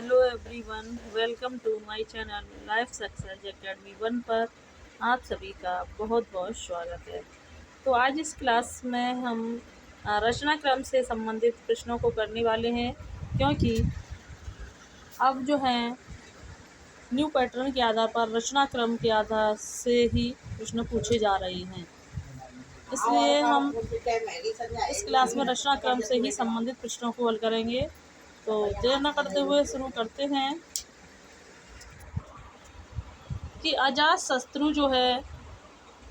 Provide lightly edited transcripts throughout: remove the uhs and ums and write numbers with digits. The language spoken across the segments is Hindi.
Hello everyone, welcome to my channel life success academy 1 पर आप सभी का बहुत बहुत स्वागत है। तो आज इस क्लास में हम रचना क्रम से संबंधित प्रश्नों को करने वाले हैं, क्योंकि अब जो है न्यू पैटर्न के आधार पर रचना क्रम के आधार से ही प्रश्न पूछे जा रहे हैं। इसलिए हम इस क्लास में रचना क्रम से ही संबंधित प्रश्नों को हल करेंगे। तो देर न करते हुए शुरू करते हैं कि अजातशत्रु जो है,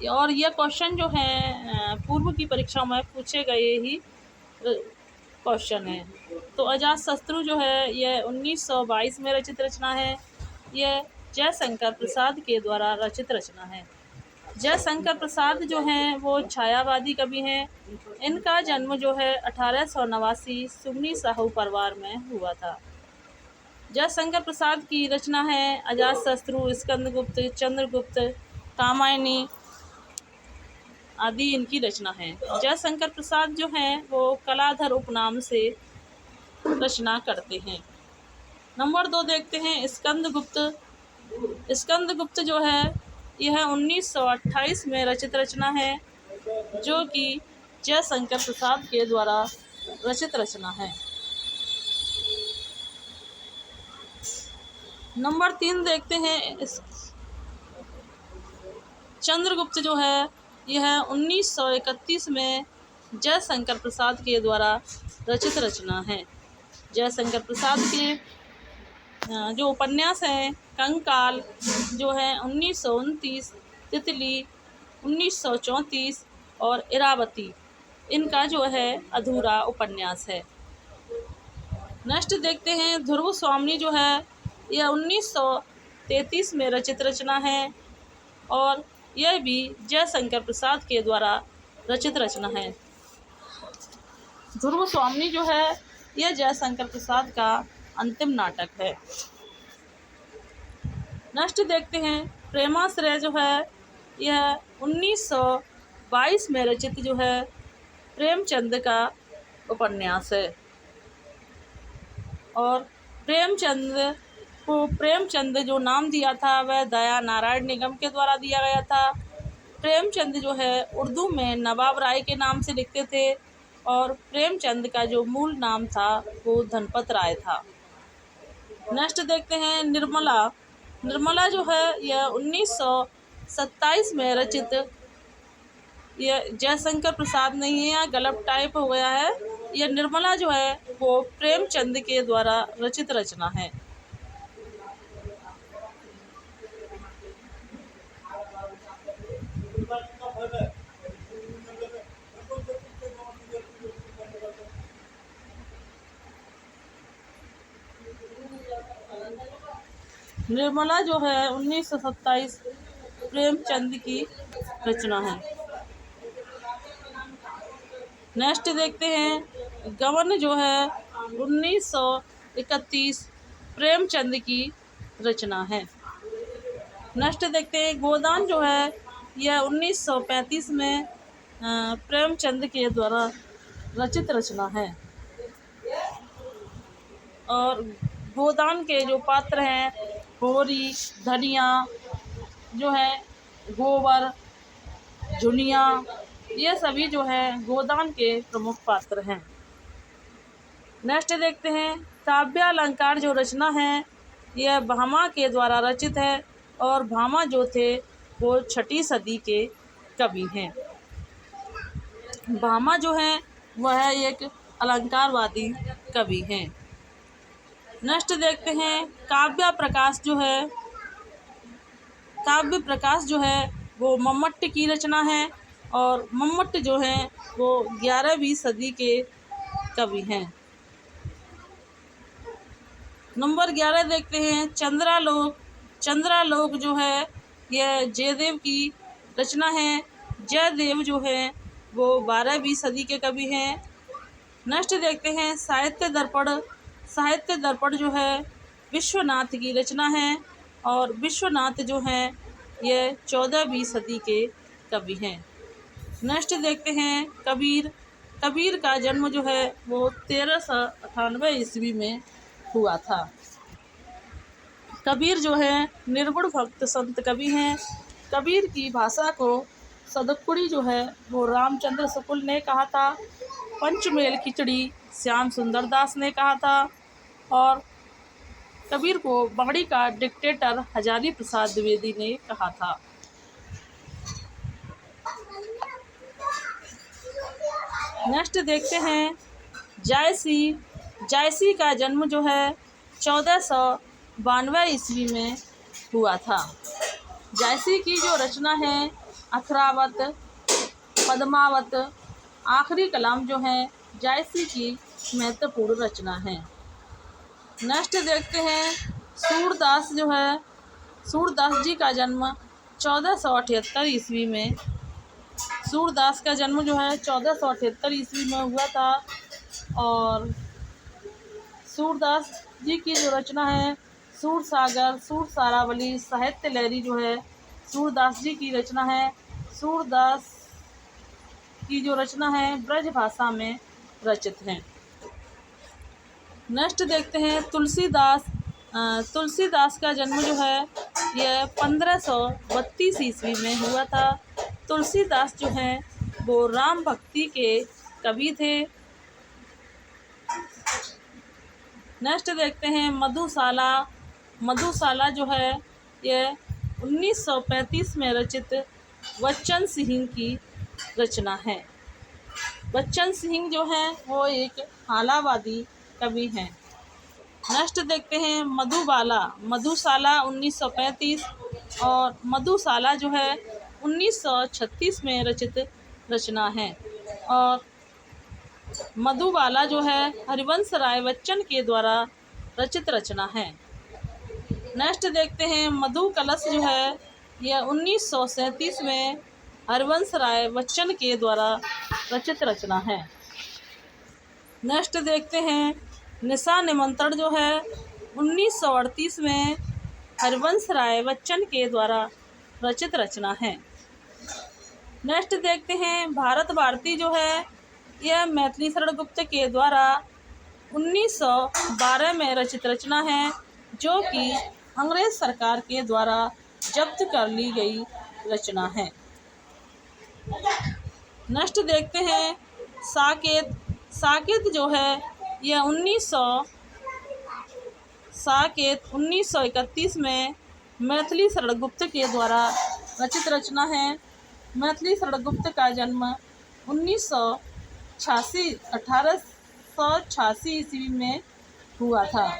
और यह क्वेश्चन जो है पूर्व की परीक्षा में पूछे गए ही क्वेश्चन है। तो अजातशत्रु जो है यह 1922 में रचित रचना है। यह जयशंकर प्रसाद के द्वारा रचित रचना है। जयशंकर प्रसाद जो हैं वो छायावादी कवि हैं। इनका जन्म जो है 1889 सुगनी साहू परिवार में हुआ था। जयशंकर प्रसाद की रचना है अजातशत्रु, स्कंदगुप्त, चंद्रगुप्त, कामायनी आदि इनकी रचना है। जयशंकर प्रसाद जो हैं वो कलाधर उपनाम से रचना करते हैं। नंबर 2 देखते हैं स्कंदगुप्त। स्कंदगुप्त जो है यह 1928 में रचित रचना है, जो कि जयशंकर प्रसाद के द्वारा रचित रचना है। नंबर 3 देखते हैं चंद्रगुप्त जो है यह 1931 में जयशंकर प्रसाद के द्वारा रचित रचना है। जयशंकर प्रसाद के जो उपन्यास हैं कंकाल जो है 1929, तितली 1934 और इरावती इनका जो है अधूरा उपन्यास है। नेक्स्ट देखते हैं ध्रुव स्वामी जो है यह 1933 में रचित रचना है, और यह भी जयशंकर प्रसाद के द्वारा रचित रचना है। ध्रुव स्वामी जो है यह जयशंकर प्रसाद का अंतिम नाटक है। नेक्स्ट देखते हैं प्रेमाश्रय जो है यह 1922 में रचित जो है प्रेमचंद का उपन्यास है, और प्रेमचंद जो नाम दिया था वह दया नारायण निगम के द्वारा दिया गया था। प्रेमचंद जो है उर्दू में नवाब राय के नाम से लिखते थे, और प्रेमचंद का जो मूल नाम था वो धनपत राय था। नेक्स्ट देखते हैं निर्मला। निर्मला जो है यह 1927 में रचित, यह जयशंकर प्रसाद नहीं है, गलत टाइप हो गया है। यह निर्मला जो है वो प्रेमचंद के द्वारा रचित रचना है। निर्मला जो है 1927 प्रेमचंद की रचना है। नेक्स्ट देखते हैं गबन जो है 1931 प्रेमचंद की रचना है। नेक्स्ट देखते हैं गोदान जो है यह 1935 में प्रेमचंद के द्वारा रचित रचना है, और गोदान के जो पात्र हैं होरी, धनिया जो है, गोबर, झुनिया, ये सभी जो है गोदान के प्रमुख पात्र हैं। नेक्स्ट देखते हैं काव्यालंकार जो रचना है यह भामा के द्वारा रचित है, और भामा जो थे वो 6ठी सदी के कवि हैं। भामा जो है वह एक अलंकारवादी कवि हैं। नेक्स्ट देखते हैं काव्य प्रकाश जो है वो मम्मट की रचना है, और मम्मट जो है वो 11वीं सदी के कवि हैं। नंबर 11 देखते हैं चंद्रालोक। चंद्रालोक जो है यह जयदेव की रचना है। जयदेव जो है वो 12वीं सदी के कवि हैं। नेक्स्ट देखते हैं साहित्य दर्पण। साहित्य दर्पण जो है विश्वनाथ की रचना है, और विश्वनाथ जो हैं यह 14वीं सदी के कवि हैं। नेक्स्ट देखते हैं कबीर। कबीर का जन्म जो है वो 1398 ईस्वी में हुआ था। कबीर जो है निर्गुण भक्त संत कवि हैं। कबीर की भाषा को सदकुड़ी जो है वो रामचंद्र शुक्ल ने कहा था। पंचमेल खिचड़ी श्याम सुंदर दास ने कहा था। और कबीर को बाड़ी का डिक्टेटर हजारी प्रसाद द्विवेदी ने कहा था। नेक्स्ट देखते हैं जायसी। जायसी का जन्म जो है 1492 ईस्वी में हुआ था। जायसी की जो रचना है अथरावत, पद्मावत, आखिरी कलाम जो है जायसी की महत्वपूर्ण रचना है। नेक्स्ट देखते हैं सूरदास जो है, सूरदास जी का जन्म 1478 ईस्वी में, सूरदास का जन्म जो है 1478 ईस्वी में हुआ था। और सूरदास जी की जो रचना है सूर सागर, सूर सारावली, साहित्य लहरी जो है सूरदास जी की रचना है। सूरदास की जो रचना है ब्रज भाषा में रचित है। नेक्स्ट देखते हैं तुलसीदास। तुलसीदास का जन्म जो है यह 1532 ईस्वी में हुआ था। तुलसीदास जो हैं वो राम भक्ति के कवि थे। नेक्स्ट देखते हैं मधुशाला। मधुशाला जो है यह 1935 में रचित बच्चन सिंह की रचना है। बच्चन सिंह जो हैं वो एक हालावादी कवि हैं। नेक्स्ट देखते हैं मधुबाला। मधुशाला 1935 और मधुशाला जो है 1936 में रचित रचना है। और मधुबाला जो है हरिवंश राय बच्चन के द्वारा रचित रचना है। नेक्स्ट देखते हैं मधु कलश जो है यह 1937 में हरिवंश राय बच्चन के द्वारा रचित रचना है। नेक्स्ट देखते हैं निशा निमंत्रण जो है 1938 में हरिवंश राय बच्चन के द्वारा रचित रचना है। नेक्स्ट देखते हैं भारत भारती जो है यह मैथिली शरण गुप्त के द्वारा 1912 में रचित रचना है, जो कि अंग्रेज सरकार के द्वारा जब्त कर ली गई रचना है। नेक्स्ट देखते हैं साकेत। साकेत जो है यह 1931 में मैथिली शरण गुप्त के द्वारा रचित रचना है। मैथिली शरण गुप्त का जन्म 1886 ईस्वी में हुआ था।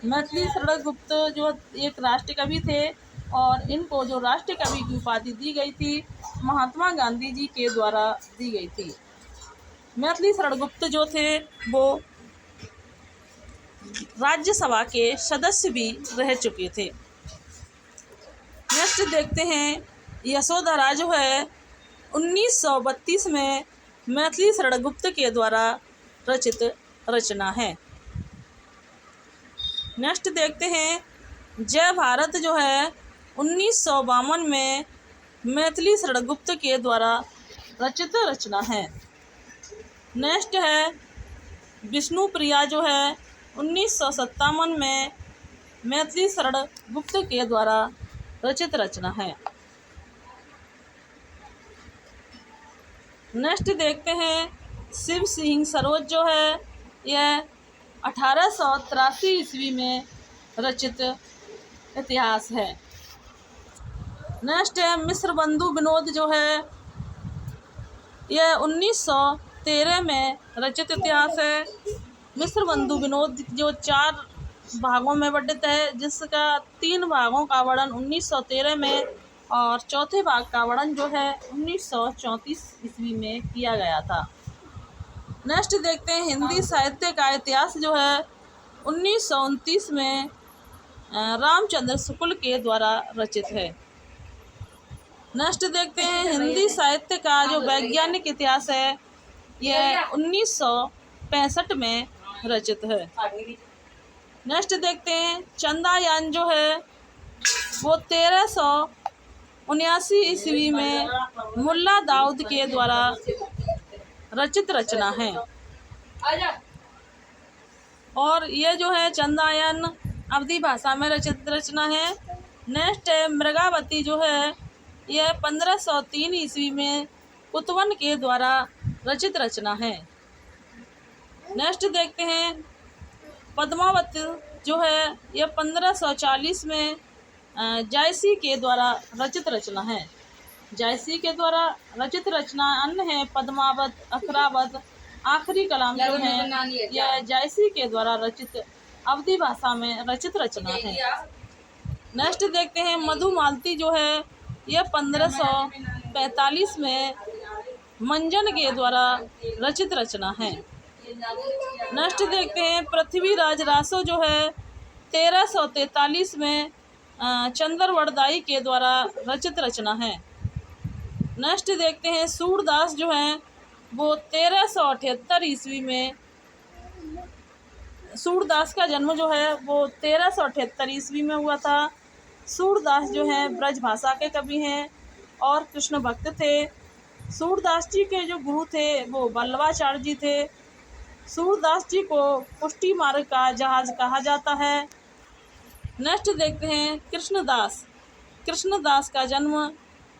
मैथिली शरण गुप्त जो एक राष्ट्र कवि थे और इनको जो राष्ट्र कवि की उपाधि दी गई थी महात्मा गांधी जी के द्वारा दी गई थी। मैथिली शरण गुप्त जो थे वो राज्यसभा के सदस्य भी रह चुके थे। नेक्स्ट देखते हैं यशोधरा जो है 1932 में मैथिली शरण गुप्त के द्वारा रचित रचना है। नेक्स्ट देखते हैं जय भारत जो है 1952 में मैथिली शरण गुप्त के द्वारा रचित रचना है। नेक्स्ट है विष्णु प्रिया जो है 1957 में मैथिली शरण गुप्त के द्वारा रचित रचना है। नेक्स्ट देखते हैं शिव सिंह सरोज जो है यह 1883 ईस्वी में रचित इतिहास है। नेक्स्ट है मिश्र बंधु विनोद जो है यह 1913 में रचित इतिहास है। मिश्र बंधु विनोद जो 4 भागों में वर्णित है, जिसका 3 भागों का वर्णन 1913 में और चौथे भाग का वर्णन जो है 1934 ईस्वी में किया गया था। नेक्स्ट देखते हैं हिंदी साहित्य का इतिहास जो है 1929 में रामचंद्र शुक्ल के द्वारा रचित है। नेक्स्ट देखते हैं हिंदी साहित्य का जो वैज्ञानिक इतिहास है यह 1965 में रचित है। नेक्स्ट देखते हैं चंद्रयान जो है वो 1379 ईस्वी में मुल्ला दाऊद के द्वारा रचित रचना है। और ये जो है चंद्रयान अवधी भाषा में रचित रचना है। नेक्स्ट है मृगावती जो है यह 1503 ईस्वी में कुतवन के द्वारा रचित रचना है। नेक्स्ट देखते हैं पद्मावत जो है यह 1540 में जायसी के द्वारा रचित रचना है। जायसी के द्वारा रचित रचना अन्य है पद्मावत, अखरावत, आखिरी कलाम जो है यह जायसी के द्वारा रचित अवधी भाषा में रचित रचना है। नेक्स्ट देखते हैं मधुमालती जो है यह 1545 में मंजन के द्वारा रचित रचना है। नेक्स्ट देखते हैं पृथ्वीराज रासो जो है 1343 में चंद्रवरदाई के द्वारा रचित रचना है। नेक्स्ट देखते हैं सूरदास जो हैं वो 1378 ईस्वी में, सूरदास का जन्म जो है वो 1378 ईस्वी में हुआ था। सूरदास जो हैं ब्रज भाषा के कवि हैं और कृष्ण भक्त थे। सूरदास जी के जो गुरु थे वो वल्लभाचार्य जी थे। सूरदास जी को पुष्टि मार्ग का जहाज कहा जाता है। नेक्स्ट देखते हैं कृष्णदास। कृष्णदास का जन्म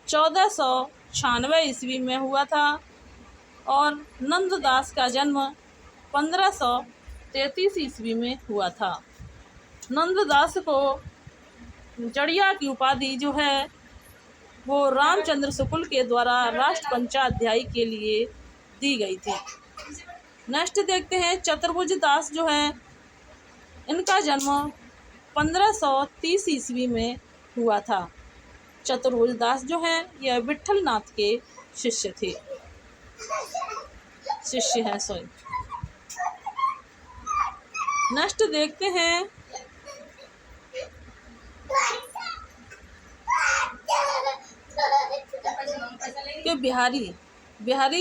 1496 ईस्वी में हुआ था और नंददास का जन्म 1533 ईस्वी में हुआ था। नंददास को जड़िया की उपाधि जो है वो रामचंद्र शुक्ल के द्वारा राष्ट्र पंचाध्यायी के लिए दी गई थी। नेक्स्ट देखते हैं चतुर्भुज दास जो हैं इनका जन्म 1530 ईस्वी में हुआ था। चतुर्भुज दास जो हैं यह विट्ठल नाथ के शिष्य थे, शिष्य हैं सॉरी। नेक्स्ट देखते हैं कि बिहारी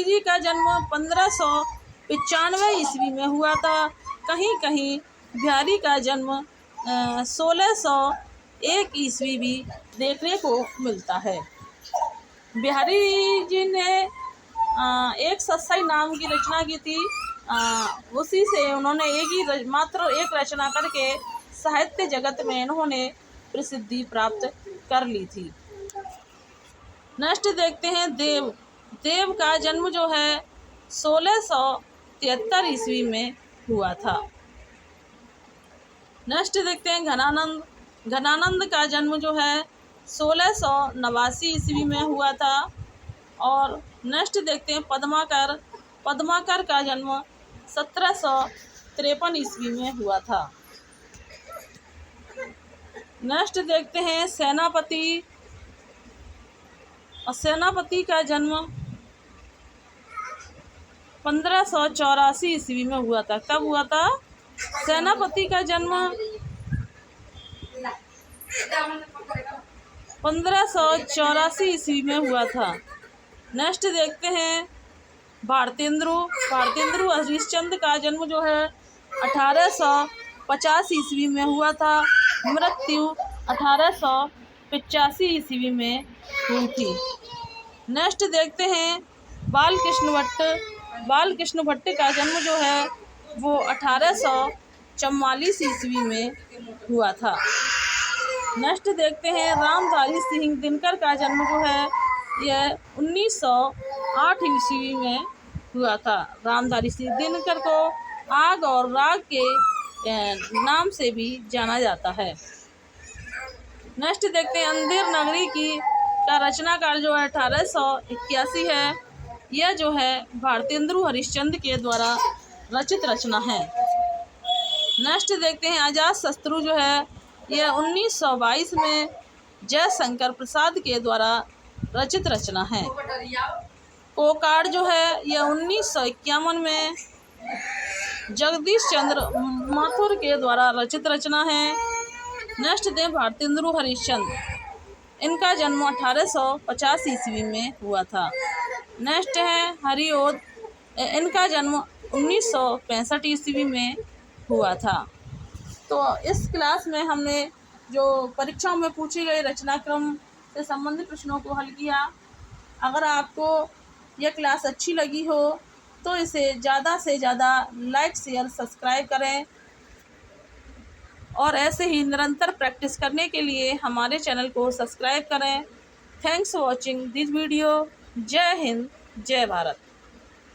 जी का जन्म 1595 ईस्वी में हुआ था। कहीं कहीं बिहारी का जन्म 1601 ईस्वी भी देखने को मिलता है। बिहारी जी ने एक सत्साई नाम की रचना की थी। उसी से उन्होंने मात्र एक रचना करके साहित्य जगत में इन्होंने प्रसिद्धि प्राप्त कर ली थी। नेक्स्ट देखते हैं देव का जन्म जो है 1673 ईस्वी में हुआ था। नेक्स्ट देखते हैं घनानंद का जन्म जो है 1689 ईस्वी में हुआ था। और नेक्स्ट देखते हैं पद्माकर का जन्म 1753 ईस्वी में हुआ था। नेक्स्ट देखते हैं सेनापति का जन्म 1584 ईस्वी में हुआ था। कब हुआ था? सेनापति का जन्म 1584 ईस्वी में हुआ था। नेक्स्ट देखते हैं भारतेंदु हरिश्चंद्र का जन्म जो है 1850 ईस्वी में हुआ था। मृत्यु 1885 ईस्वी में हुई थी। नेक्स्ट देखते हैं बालकृष्ण भट्ट का जन्म जो है वो 1844 ईस्वी में हुआ था। नेक्स्ट देखते हैं रामधारी सिंह दिनकर का जन्म जो है यह 1908 ईस्वी में हुआ था। रामधारी सिंह दिनकर को आग और राग के नाम से भी जाना जाता है। नेक्स्ट देखते हैं अंधेर नगरी का रचनाकार जो है 1881 है। यह जो है भारतेंदु हरिश्चंद्र के द्वारा रचित रचना है। नेक्स्ट देखते हैं अजातशत्रु जो है यह 1922 में जयशंकर प्रसाद के द्वारा रचित रचना है। कोकाड़ जो है यह 1951 में जगदीश चंद्र माथुर के द्वारा रचित रचना है। नेक्स्ट दें भारतेंदु हरिश्चंद्र, इनका जन्म 1850 ईस्वी में हुआ था। नेक्स्ट है हरिओद, इनका जन्म 1965 ईस्वी में हुआ था। तो इस क्लास में हमने जो परीक्षाओं में पूछी गई रचनाक्रम से संबंधित प्रश्नों को हल किया। अगर आपको यह क्लास अच्छी लगी हो तो इसे ज़्यादा से ज़्यादा लाइक शेयर सब्सक्राइब करें। और ऐसे ही निरंतर प्रैक्टिस करने के लिए हमारे चैनल को सब्सक्राइब करें। Thanks for watching this video. जय हिंद, जय भारत।